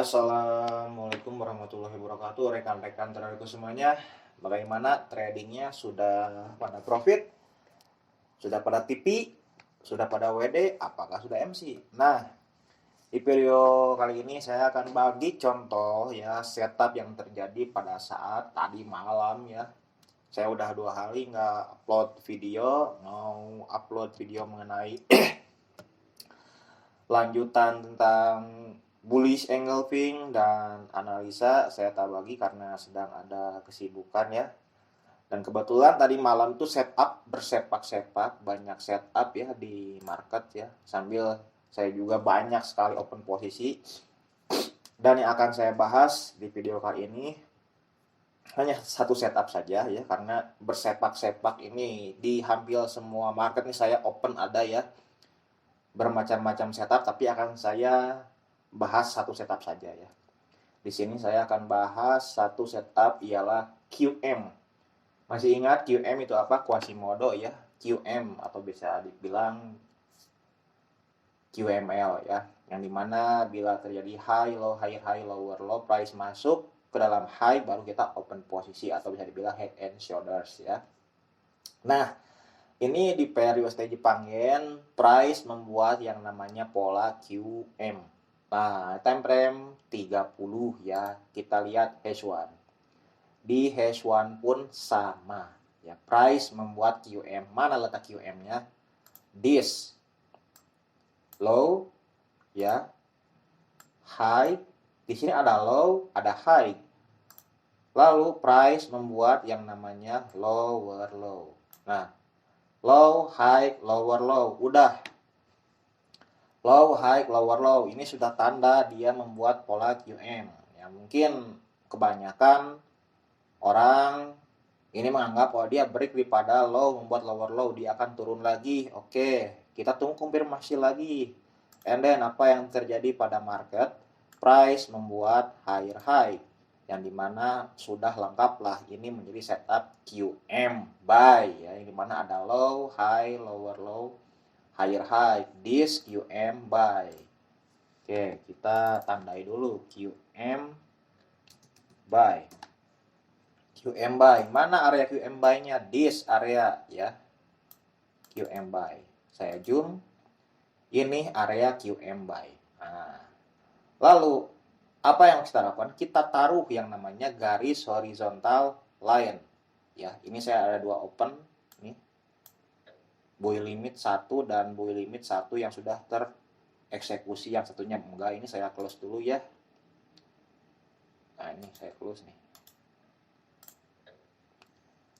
Assalamualaikum warahmatullahi wabarakatuh, rekan-rekan traderku semuanya. Bagaimana tradingnya? Sudah pada profit? Sudah pada TP? Sudah pada WD? Apakah sudah MC? Nah, di video kali ini saya akan bagi contoh ya setup yang terjadi pada saat tadi malam ya. Saya udah 2 hari nggak upload video, mau upload video mengenai lanjutan tentang bullish engulfing dan analisa saya tak bagi karena sedang ada kesibukan ya. Dan kebetulan tadi malam tuh setup bersepak-sepak, banyak setup ya di market ya. Sambil saya juga banyak sekali open posisi. Dan yang akan saya bahas di video kali ini hanya satu setup saja ya, karena bersepak-sepak ini di hampir semua market nih saya open ada ya. Bermacam-macam setup, tapi akan saya bahas satu setup saja ya. Di sini saya akan bahas satu setup ialah QM. Masih ingat QM itu apa? Quasimodo ya. QM atau bisa dibilang QML ya. Yang dimana bila terjadi high, low, high, lower, low, price masuk ke dalam high baru kita open posisi atau bisa dibilang head and shoulders ya. Nah, ini di periode stage Jepang-yen, price membuat yang namanya pola QM. Nah, time frame 30 ya. Kita lihat H1. Di H1 pun sama. Ya, price membuat QM. Mana letak QM-nya? This low ya. High. Di sini ada low, ada high. Lalu price membuat yang namanya lower low. Nah, low, high, lower low. Udah. Low, high, lower low. Ini sudah tanda dia membuat pola QM. Ya, mungkin kebanyakan orang ini menganggap bahwa dia break daripada low, membuat lower low. Dia akan turun lagi. Oke, kita tunggu konfirmasi lagi. And then apa yang terjadi pada market? Price membuat higher high. Yang dimana sudah lengkap lah ini menjadi setup QM buy ya. Yang dimana ada low, high, lower low, higher high, this QM buy. Oke, kita tandai dulu QM buy. QM buy. Mana area QM buy-nya? This area ya. QM buy. Saya zoom. Ini area QM buy. Nah, lalu apa yang kita lakukan? Kita taruh yang namanya garis horizontal line. Ya, ini saya ada 2 open nih. Buy limit 1 dan buy limit 1 yang sudah tereksekusi, yang satunya enggak. Ini saya close dulu ya. Nah, ini saya close nih.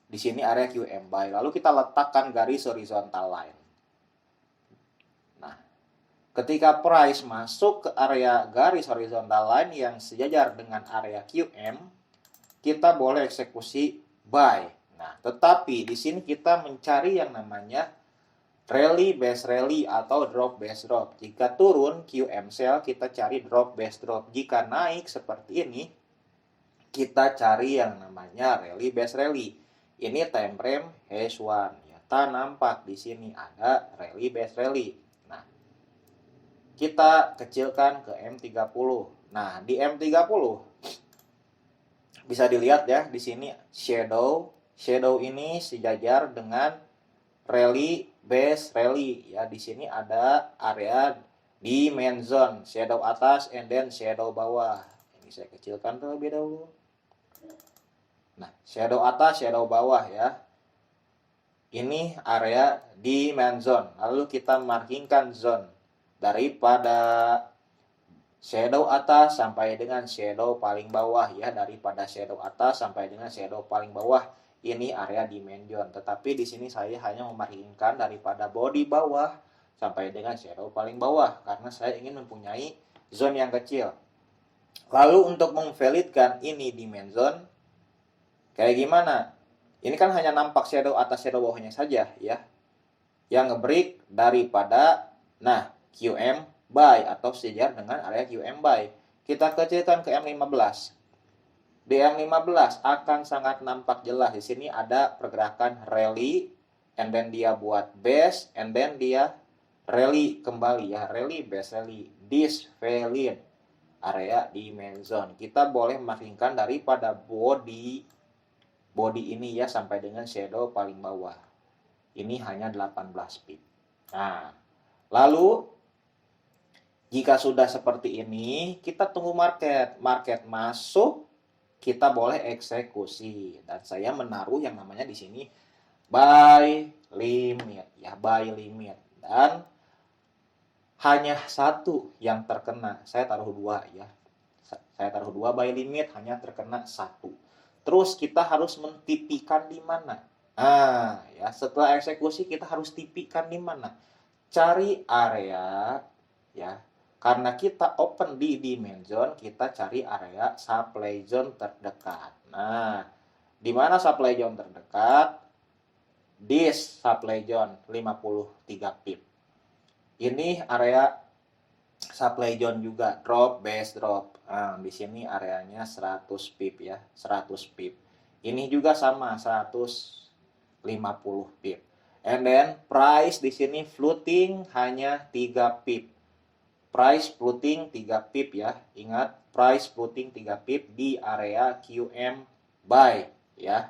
Di sini area QM buy. Lalu kita letakkan garis horizontal line. Nah, ketika price masuk ke area garis horizontal line yang sejajar dengan area QM, kita boleh eksekusi buy. Nah, tetapi di sini kita mencari yang namanya rally base rally atau drop base drop. Jika turun QM sell, kita cari drop base drop. Jika naik seperti ini, kita cari yang namanya rally base rally. Ini time frame H1 ya. Nampak di sini ada rally base rally. Nah, kita kecilkan ke M30. Nah, di M30 bisa dilihat ya di sini shadow. Shadow ini sejajar dengan rally base rally ya. Di sini ada area di main zone, shadow atas and then shadow bawah. Ini saya kecilkan terlebih dahulu. Nah, shadow atas, shadow bawah ya. Ini area di main zone. Lalu kita markingkan zone daripada shadow atas sampai dengan shadow paling bawah ya. Daripada shadow atas sampai dengan shadow paling bawah. Ini area di main zone. Tetapi di sini saya hanya memarkingkan daripada body bawah sampai dengan shadow paling bawah. Karena saya ingin mempunyai zone yang kecil. Lalu untuk memvalidkan ini di main zone, kayak gimana? Ini kan hanya nampak shadow atas shadow bawahnya saja ya. Yang ngebreak daripada QM buy atau sejajar dengan area QM buy. Kita kecilkan ke M15. Di M15 akan sangat nampak jelas di sini ada pergerakan rally and then dia buat base and then dia rally kembali ya, rally base rally, this valid. area dimension. Kita boleh memarkingkan daripada body ini ya sampai dengan shadow paling bawah. Ini hanya 18 pip. Nah, lalu jika sudah seperti ini, kita tunggu market. Market masuk, kita boleh eksekusi. Dan saya menaruh yang namanya di sini buy limit ya, buy limit. Dan hanya satu yang terkena. Saya taruh 2 ya. Saya taruh 2 buy limit, hanya terkena 1. Terus kita harus mentipikan di mana? Nah, ya, setelah eksekusi kita harus tipikan di mana? Cari area ya. Karena kita open di dimension, kita cari area supply zone terdekat. Nah, di mana supply zone terdekat? This supply zone 53 pip. Ini area supply zone juga, drop base drop. Nah, di sini areanya 100 pip ya, 100 pip. Ini juga sama 150 pip. And then price di sini floating hanya 3 pip. Price floating 3 pip ya. Ingat, price floating 3 pip di area QM buy ya.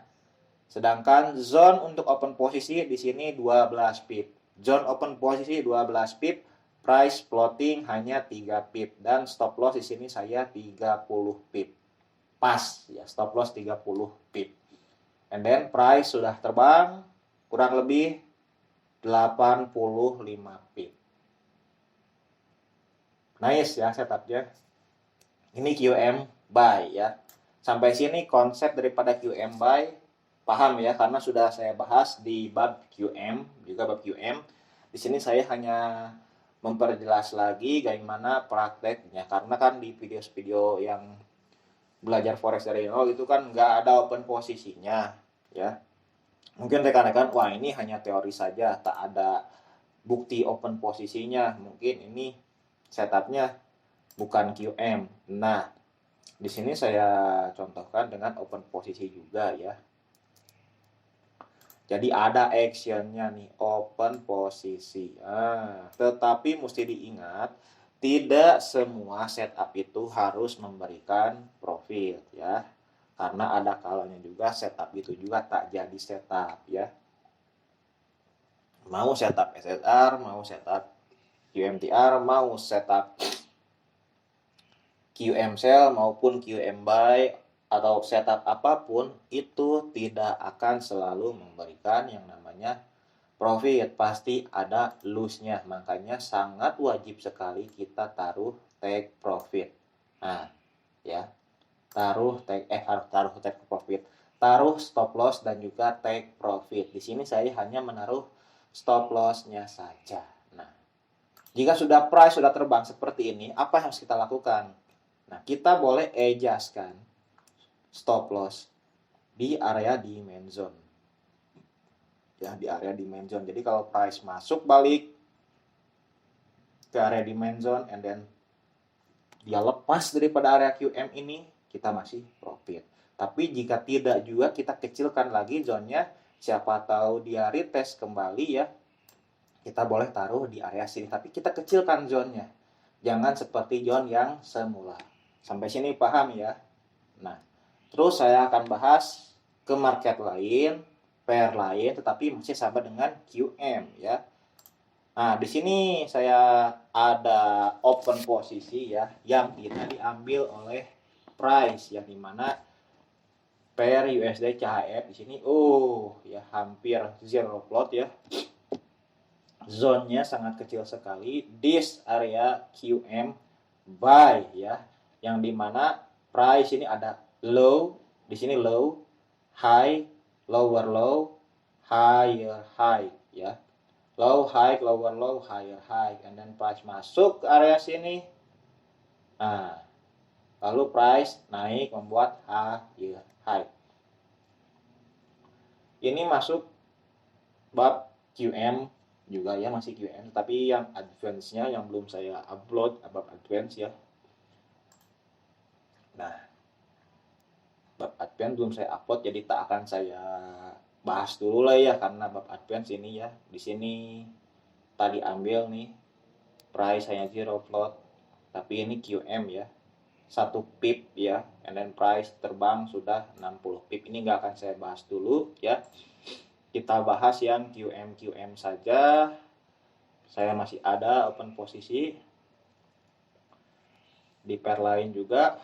Sedangkan zone untuk open posisi di sini 12 pip. Zone open posisi 12 pip, price floating hanya 3 pip dan stop loss di sini saya 30 pip. Pas ya, stop loss 30 pip. And then price sudah terbang kurang lebih 85 pip. Nice ya setupnya. Ini QM buy ya. Sampai sini konsep daripada QM buy paham ya, karena sudah saya bahas di bab QM, juga bab QM. Di sini saya hanya memperjelas lagi bagaimana prakteknya, karena kan di video-video yang belajar forex dari nol itu kan nggak ada open posisinya ya. Mungkin rekan-rekan, wah ini hanya teori saja, tak ada bukti open posisinya. Mungkin ini setupnya bukan QM. Nah, di sini saya contohkan dengan open posisi juga ya. Jadi ada actionnya nih, open posisi. Tetapi mesti diingat, tidak semua setup itu harus memberikan profit ya. Karena ada kalanya juga setup itu juga tak jadi setup ya. Mau setup SSR, mau setup QMTR, mau setup QM sell maupun QM buy atau setup apapun itu tidak akan selalu memberikan yang namanya profit, pasti ada loss-nya. Makanya sangat wajib sekali kita taruh take profit. Nah, ya. Taruh take profit. Taruh stop loss dan juga take profit. Di sini saya hanya menaruh stop loss-nya saja. Nah, jika sudah price sudah terbang seperti ini, apa yang harus kita lakukan? Nah, kita boleh adjustkan stop loss di area dimension. Ya, di area dimension. Jadi kalau price masuk balik ke area dimension and then dia lepas daripada area QM ini, kita masih profit. Tapi jika tidak juga kita kecilkan lagi zone-nya, siapa tahu dia retest kembali ya. Kita boleh taruh di area sini, tapi kita kecilkan zone-nya. Jangan seperti zone yang semula. Sampai sini paham ya? Nah, terus saya akan bahas ke market lain, pair lain, tetapi masih sama dengan QM ya. Nah, di sini saya ada open posisi ya, yang tidak diambil oleh price, yang dimana pair USD CHF di sini, ya hampir zero plot ya. Zone-nya sangat kecil sekali. This area QM buy ya, yang dimana price ini ada low, di sini low, high, lower low, higher high ya. Low, high, lower low, higher high, and then price masuk ke area sini. Nah, lalu price naik membuat higher high. Ini masuk bab QM juga ya, masih QM, tapi yang advance-nya yang belum saya upload, bab advance ya. Nah, bab advance belum saya upload, jadi tak akan saya bahas dulu lah ya, karena bab advance ini ya, di sini tadi ambil nih price hanya zero plot, tapi ini QM ya. 1 pip ya, and then price terbang sudah 60 pip. Ini nggak akan saya bahas dulu ya. Kita bahas yang QM saja. Saya masih ada open posisi di pair lain juga.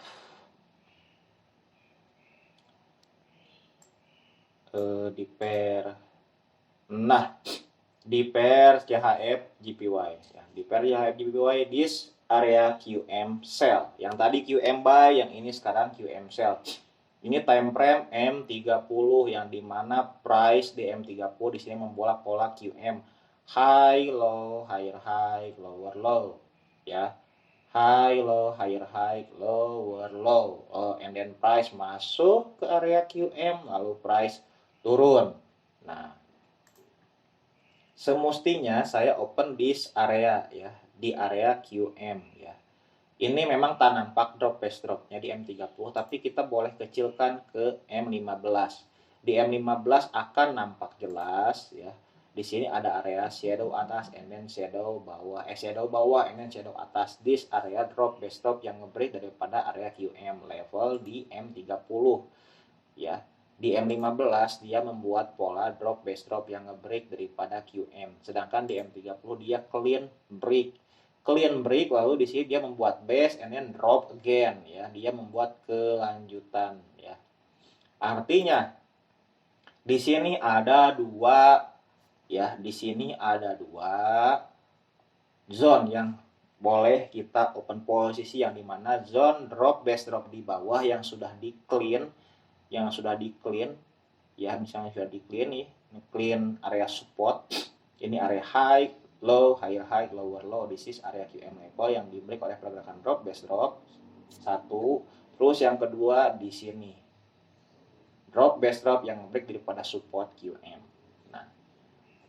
Di pair CHF JPY ya. Di pair CHF JPY this area QM sell. Yang tadi QM buy, yang ini sekarang QM sell. Ini time frame M30 yang dimana price di M30 di sini membolak pola QM high low higher high lower low ya, high low higher high lower low, and then price masuk ke area QM lalu price turun. Nah, semestinya saya open di area ya, di area QM ya. Ini memang tak nampak drop base dropnya di M30, tapi kita boleh kecilkan ke M15. Di M15 akan nampak jelas ya. Di sini ada area shadow atas and then shadow bawah, shadow bawah and then shadow atas. This area drop base drop yang nge-break daripada area QM level di M30 ya. Di M15 dia membuat pola drop base drop yang nge-break daripada QM. Sedangkan di M30 dia clean break lalu di sini dia membuat base and then drop again ya, dia membuat kelanjutan ya. Artinya di sini ada dua ya, di sini ada dua zone yang boleh kita open posisi, yang dimana zone drop base drop di bawah yang sudah di clean ya, misalnya sudah di clean nih, clean area support, ini area high low, higher high, lower low. This is area QM level yang di break oleh pergerakan drop base drop. Satu. Terus yang kedua di sini drop base drop yang break daripada support QM. Nah,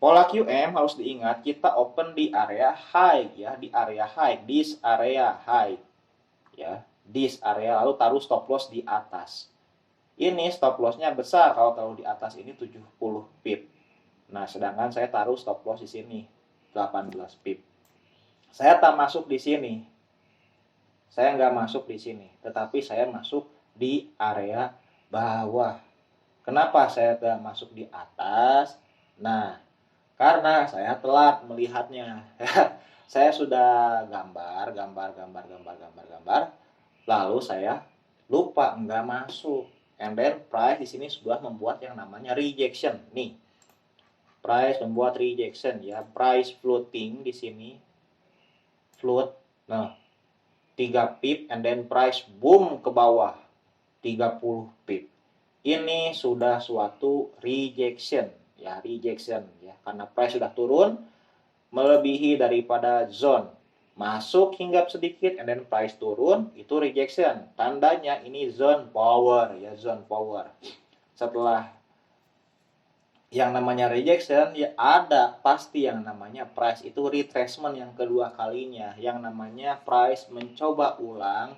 pola QM harus diingat kita open di area high ya, di area high, this area high ya, this area, lalu taruh stop loss di atas. Ini stop lossnya besar kalau taruh di atas ini 70 pip. Nah, sedangkan saya taruh stop loss di sini 18 pip. Saya tak masuk di sini. Saya nggak masuk di sini, tetapi saya masuk di area bawah. Kenapa saya tidak masuk di atas? Nah, karena saya telat melihatnya. Saya sudah gambar, lalu saya lupa nggak masuk. And then price di sini sudah membuat yang namanya rejection. Nih, price membuat rejection ya, price floating di sini, float, nah 3 pip and then price boom ke bawah 30 pip. Ini sudah suatu rejection ya, karena price sudah turun melebihi daripada zone, masuk hinggap sedikit and then price turun, itu rejection. Tandanya ini zone power ya, zone power. Setelah yang namanya rejection ya, ada pasti yang namanya price itu retracement yang kedua kalinya, yang namanya price mencoba ulang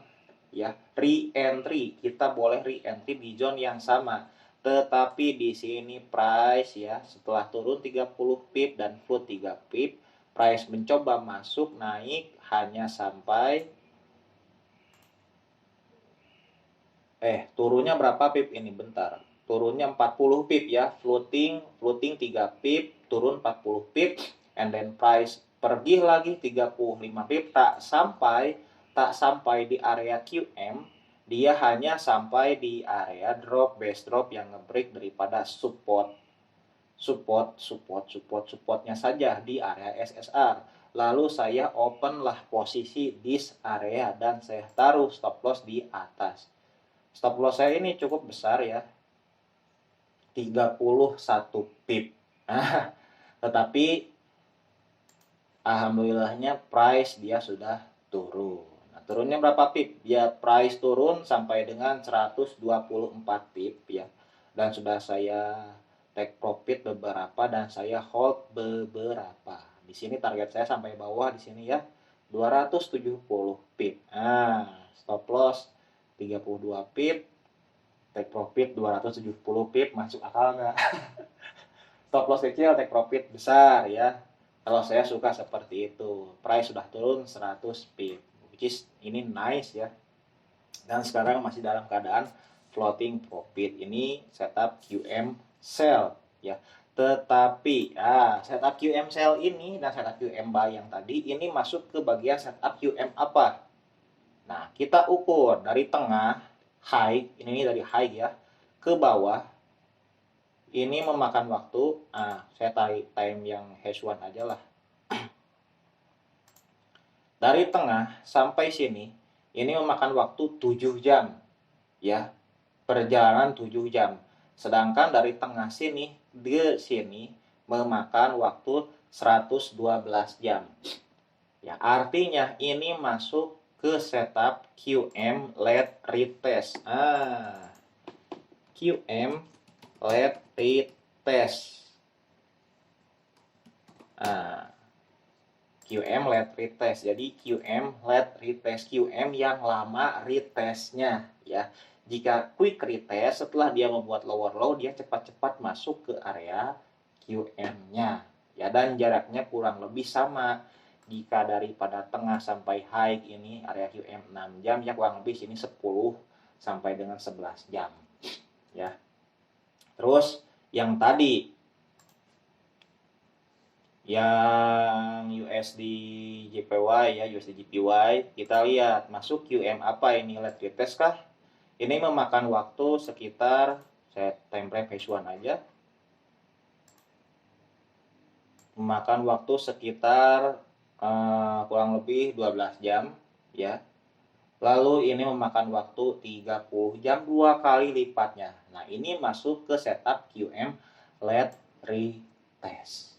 ya, re-entry. Kita boleh re-entry di zone yang sama, tetapi di sini price ya setelah turun 30 pip dan float 3 pip, price mencoba masuk naik hanya sampai turunnya berapa pip ini, bentar, turunnya 40 pip ya, floating 3 pip, turun 40 pip, and then price pergi lagi 35 pip, tak sampai di area QM, dia hanya sampai di area drop base drop yang nge-break daripada supportnya saja di area SSR. Lalu saya open lah posisi this area dan saya taruh stop loss di atas. Stop loss saya ini cukup besar ya, 31 pip. Tetapi alhamdulillahnya price dia sudah turun. Nah, turunnya berapa pip? Ya, price turun sampai dengan 124 pip ya. Dan sudah saya take profit beberapa dan saya hold beberapa. Di sini target saya sampai bawah di sini ya, 270 pip. Stop loss 32 pip, take profit 270 pip, masuk akal nggak? Stop loss kecil, take profit besar ya. Kalau saya suka seperti itu. Price sudah turun 100 pip, which is ini nice ya. Dan sekarang masih dalam keadaan floating profit. Ini setup QM sell ya. Tetapi setup QM sell ini dan setup QM buy yang tadi ini masuk ke bagian setup QM apa? Nah, kita ukur dari tengah high, ini dari high ya, ke bawah. Ini memakan waktu, saya tarik time yang H1 aja lah. Dari tengah sampai sini, ini memakan waktu 7 jam. Ya, perjalanan 7 jam. Sedangkan dari tengah sini ke sini memakan waktu 112 jam. Ya, artinya ini masuk ke setup QM lead retest. QM lead retest. QM lead retest. Jadi QM lead retest, QM yang lama retestnya ya. Jika quick retest setelah dia membuat lower low, dia cepat-cepat masuk ke area QM-nya ya, dan jaraknya kurang lebih sama. Jika daripada tengah sampai high ini area QM 6 jam ya, kurang lebih sini 10 sampai dengan 11 jam ya. Terus yang tadi yang USD JPY ya, USD JPY, kita lihat masuk QM apa ini, lead retest kah? Ini memakan waktu sekitar, saya time frame H1 aja, memakan waktu sekitar kurang lebih 12 jam ya. Lalu ini memakan waktu 30 jam, 2 kali lipatnya. Nah, ini masuk ke setup QM lead retest.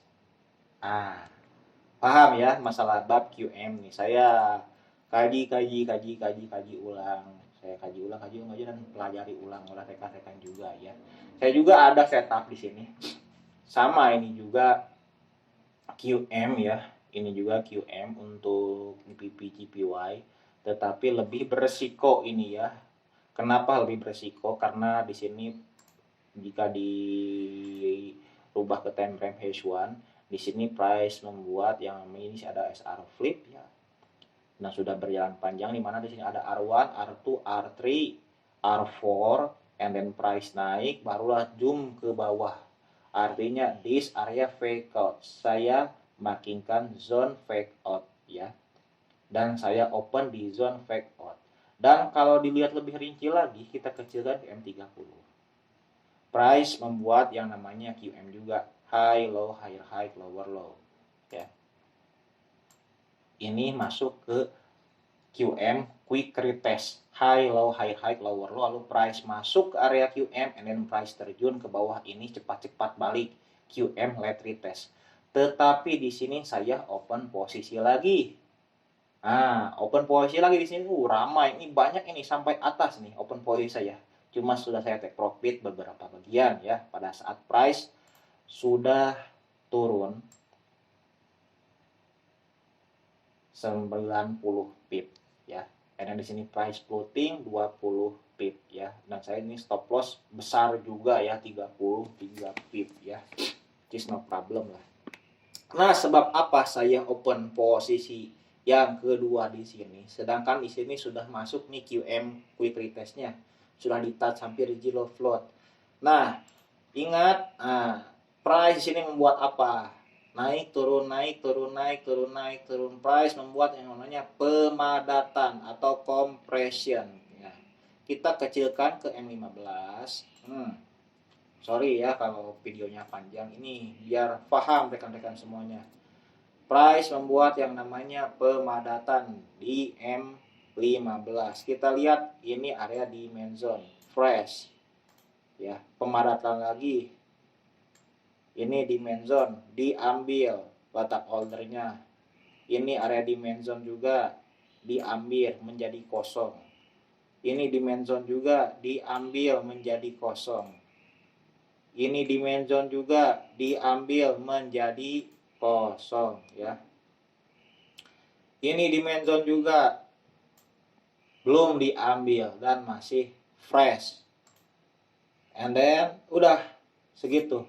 Paham ya masalah bab QM nih. Saya kaji ulang. Saya kaji ulang aja dan pelajari ulang oleh rekan-rekan juga ya. Saya juga ada setup di sini. Sama ini juga QM ya. Ini juga QM untuk GBP JPY, tetapi lebih beresiko ini ya. Kenapa lebih beresiko? Karena di sini jika dirubah ke time frame H1, di sini price membuat yang ini ada SR flip ya. Nah, sudah berjalan panjang, di mana di sini ada R1, R2, R3, R4, and then price naik, barulah zoom ke bawah. Artinya this area fake out. Saya markingkan zone fake out ya. Dan saya open di zone fake out. Dan kalau dilihat lebih rinci lagi, kita kecilkan ke M30. Price membuat yang namanya QM juga, high low higher high lower low ya. Ini masuk ke QM quick retest, high low high high lower low, lalu price masuk ke area QM and then price terjun ke bawah, ini cepat-cepat balik QM lead retest. Tetapi di sini saya open posisi lagi. Open posisi lagi di sini ramai, ini banyak ini sampai atas nih open posisi saya. Cuma sudah saya take profit beberapa bagian ya pada saat price sudah turun 90 pip ya. Dan di sini price floating 20 pip ya. Dan saya ini stop loss besar juga ya, 33 pip ya. Just no problem lah. Nah, sebab apa saya open posisi yang kedua di sini, sedangkan di sini sudah masuk nih QM quick retestnya, sudah di touch hampir zero float. Nah, ingat, price di sini membuat apa? Naik turun price membuat yang namanya pemadatan atau compression ya. Kita kecilkan ke M15. Sorry ya kalau videonya panjang, ini biar paham rekan-rekan semuanya. Price membuat yang namanya pemadatan di M15. Kita lihat ini area demand zone fresh ya, pemadatan lagi. Ini demand zone, diambil batak ordernya. Ini area demand zone juga, diambil menjadi kosong. Ini demand zone juga, diambil menjadi kosong. Ini demand zone juga, diambil menjadi kosong ya. Ini demand zone juga belum diambil dan masih fresh. And then udah segitu.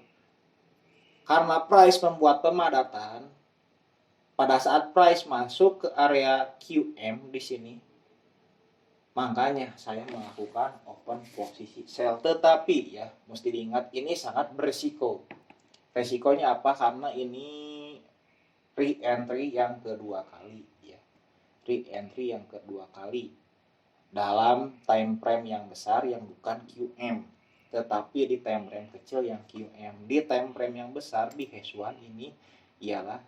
Karena price membuat pemadatan, pada saat price masuk ke area QM di sini, Makanya saya melakukan open posisi sell. Tetapi ya, mesti diingat ini sangat berisiko. Resikonya apa? Karena ini re-entry yang kedua kali ya. Re-entry yang kedua kali dalam time frame yang besar yang bukan QM, tetapi di time frame kecil yang QM. Di time frame yang besar di H1 ini ialah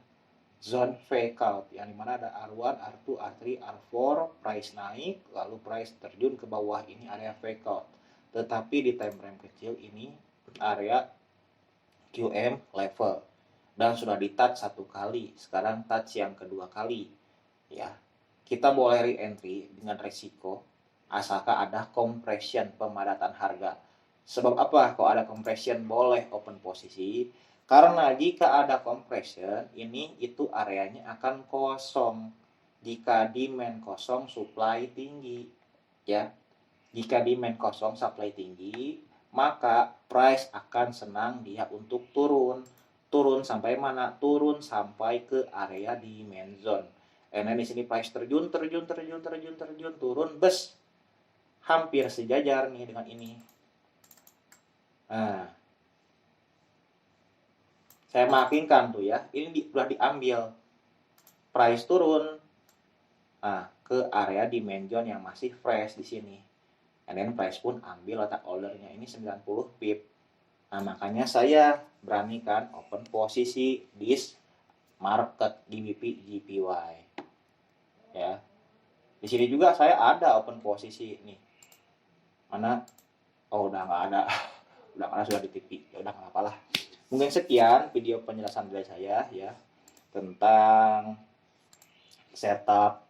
zone breakout yang dimana ada R1, R2, R3, R4, price naik, lalu price terjun ke bawah, ini area breakout. Tetapi di time frame kecil ini area QM level dan sudah di touch satu kali, sekarang touch yang kedua kali ya. Kita boleh re-entry dengan resiko asalkan ada compression, pemadatan harga. Sebab apa? Kalau ada compression boleh open posisi, karena jika ada compression ini itu areanya akan kosong. Jika demand kosong, supply tinggi ya. Jika demand kosong, supply tinggi, maka price akan senang dia untuk turun. Turun sampai mana? Turun sampai ke area demand zone. Karena di sini price terjun, turun, bes. Hampir sejajar nih dengan ini. Nah, saya makinkan tuh ya, ini sudah diambil. Price turun, nah, ke area demand zone yang masih fresh di sini. And then price pun ambil letak ordernya, ini 90 pip. Nah, makanya saya beranikan open posisi this market GBP JPY. Ya. Di sini juga saya ada open posisi nih. Mana? Oh, udah nggak ada. Udah karena sudah di TV. Ya udah nggak apalah. Mungkin sekian video penjelasan dari saya ya tentang setup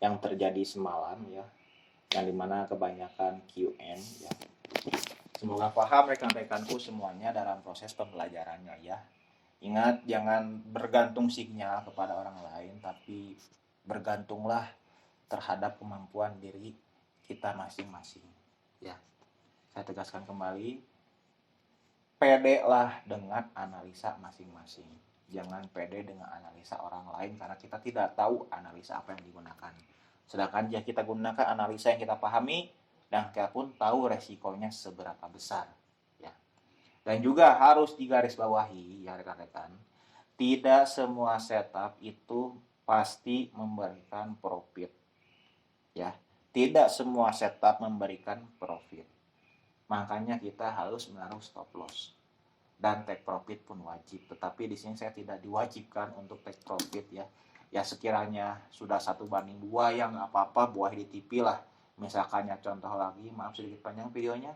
yang terjadi semalam ya. Yang dimana kebanyakan QM ya. Semoga paham rekan-rekanku semuanya dalam proses pembelajarannya ya. Ingat, jangan bergantung sinyal kepada orang lain, tapi bergantunglah terhadap kemampuan diri kita masing-masing. Ya, saya tegaskan kembali, pede lah dengan analisa masing-masing. Jangan pede dengan analisa orang lain karena kita tidak tahu analisa apa yang digunakan. Sedangkan jika kita gunakan analisa yang kita pahami, dan kita pun tahu resikonya seberapa besar. Ya. Dan juga harus digarisbawahi ya rekan-rekan, tidak semua setup itu pasti memberikan profit. Ya, tidak semua setup memberikan profit. Makanya kita harus menaruh stop loss dan take profit pun wajib. Tetapi di sini saya tidak diwajibkan untuk take profit ya. Ya sekiranya sudah 1:2 yang apa-apa buah di TV lah. Misalkannya contoh lagi, maaf sedikit panjang videonya.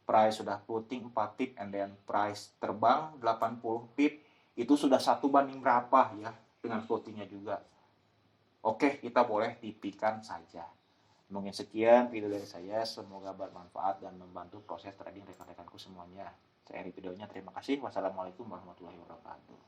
Price sudah floating 4 pip and then price terbang 80 pip, itu sudah 1:berapa ya dengan floatingnya juga. Oke, kita boleh tipikan saja. Mungkin sekian video dari saya, semoga bermanfaat dan membantu proses trading rekan-rekanku semuanya. Saya akhiri videonya, terima kasih. Wassalamualaikum warahmatullahi wabarakatuh.